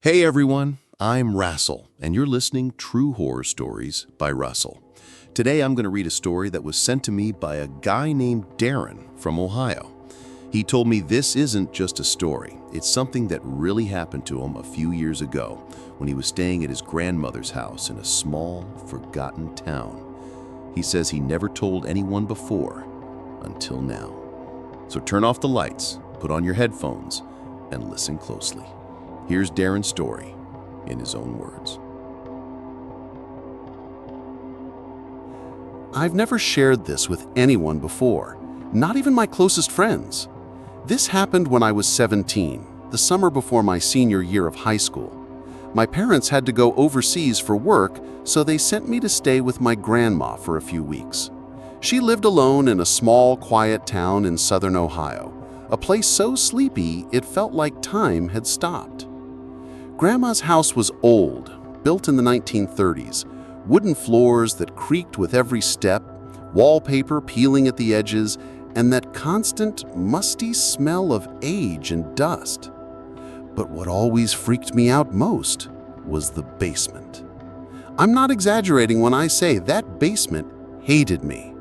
Hey everyone, I'm Russell, and you're listening True Horror Stories by Russell. Today I'm going to read a story that was sent to me by a guy named Darren from Ohio. He told me this isn't just a story, it's something that really happened to him a few years ago when he was staying at his grandmother's house in a small, forgotten town. He says he never told anyone before until now. So turn off the lights, put on your headphones, and listen closely. Here's Darren's story in his own words. I've never shared this with anyone before, not even my closest friends. This happened when I was 17, the summer before my senior year of high school. My parents had to go overseas for work, so they sent me to stay with my grandma for a few weeks. She lived alone in a small, quiet town in southern Ohio, a place so sleepy it felt like time had stopped. Grandma's house was old, built in the 1930s, wooden floors that creaked with every step, wallpaper peeling at the edges, and that constant, musty smell of age and dust. But what always freaked me out most was the basement. I'm not exaggerating when I say that basement hated me.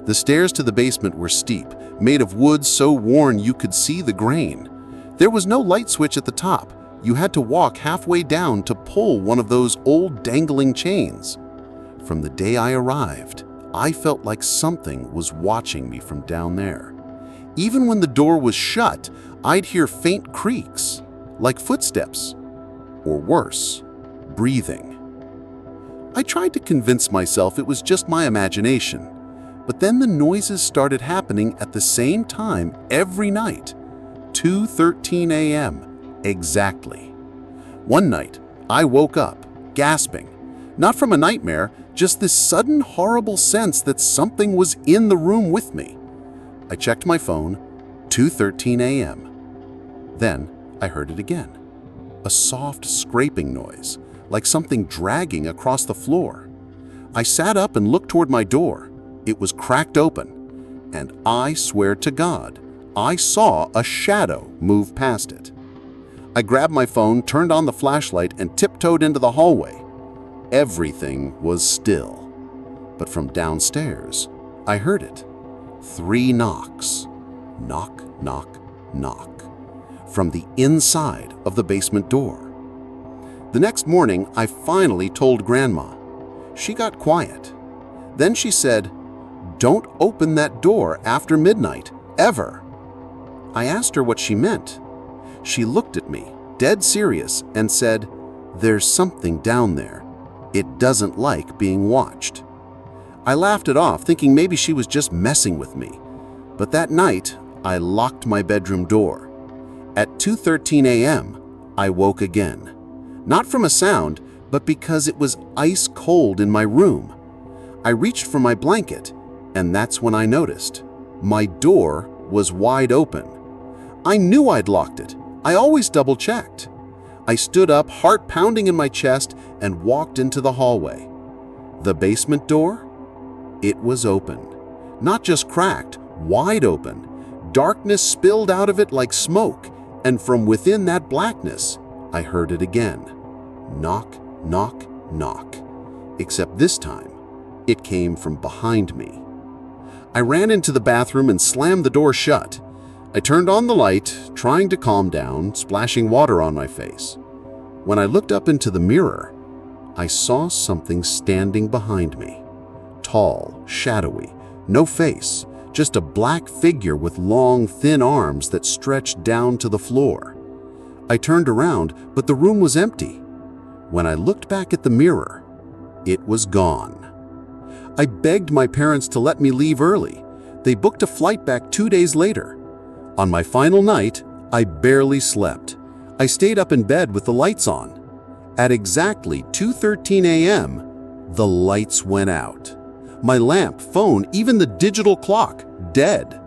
The stairs to the basement were steep, made of wood so worn you could see the grain. There was no light switch at the top. You had to walk halfway down to pull one of those old dangling chains. From the day I arrived, I felt like something was watching me from down there. Even when the door was shut, I'd hear faint creaks, like footsteps, or worse, breathing. I tried to convince myself it was just my imagination, but then the noises started happening at the same time every night, 2:13 a.m. exactly. One night, I woke up, gasping, not from a nightmare, just this sudden horrible sense that something was in the room with me. I checked my phone, 2:13 a.m. Then I heard it again, a soft scraping noise, like something dragging across the floor. I sat up and looked toward my door. It was cracked open, and I swear to God, I saw a shadow move past it. I grabbed my phone, turned on the flashlight, and tiptoed into the hallway. Everything was still. But from downstairs, I heard it. 3 knocks. Knock, knock, knock. From the inside of the basement door. The next morning, I finally told Grandma. She got quiet. Then she said, "Don't open that door after midnight, ever." I asked her what she meant. She looked at me, dead serious, and said, "There's something down there. It doesn't like being watched." I laughed it off, thinking maybe she was just messing with me. But that night, I locked my bedroom door. At 2:13 a.m., I woke again. Not from a sound, but because it was ice cold in my room. I reached for my blanket, and that's when I noticed. My door was wide open. I knew I'd locked it. I always double-checked. I stood up, heart pounding in my chest, and walked into the hallway. The basement door? It was open. Not just cracked, wide open. Darkness spilled out of it like smoke, and from within that blackness, I heard it again. Knock, knock, knock. Except this time, it came from behind me. I ran into the bathroom and slammed the door shut. I turned on the light, trying to calm down, splashing water on my face. When I looked up into the mirror, I saw something standing behind me. Tall, shadowy, no face, just a black figure with long, thin arms that stretched down to the floor. I turned around, but the room was empty. When I looked back at the mirror, it was gone. I begged my parents to let me leave early. They booked a flight back 2 days later. On my final night, I barely slept. I stayed up in bed with the lights on. At exactly 2:13 a.m., the lights went out. My lamp, phone, even the digital clock, dead.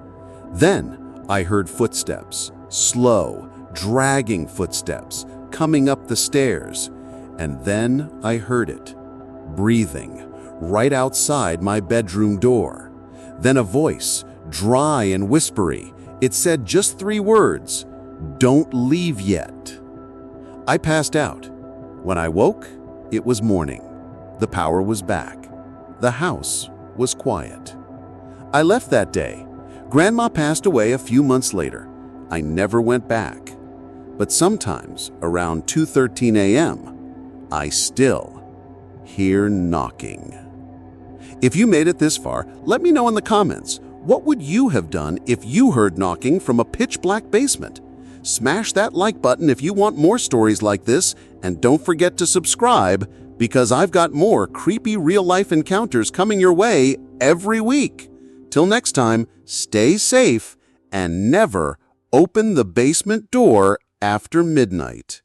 Then I heard footsteps, slow, dragging footsteps, coming up the stairs. And then I heard it, breathing, right outside my bedroom door. Then a voice, dry and whispery. It said just 3 words, "Don't leave yet." I passed out. When I woke, it was morning. The power was back. The house was quiet. I left that day. Grandma passed away a few months later. I never went back. But sometimes, around 2:13 a.m., I still hear knocking. If you made it this far, let me know in the comments, what would you have done if you heard knocking from a pitch-black basement? Smash that like button if you want more stories like this, and don't forget to subscribe, because I've got more creepy real-life encounters coming your way every week. Till next time, stay safe and never open the basement door after midnight.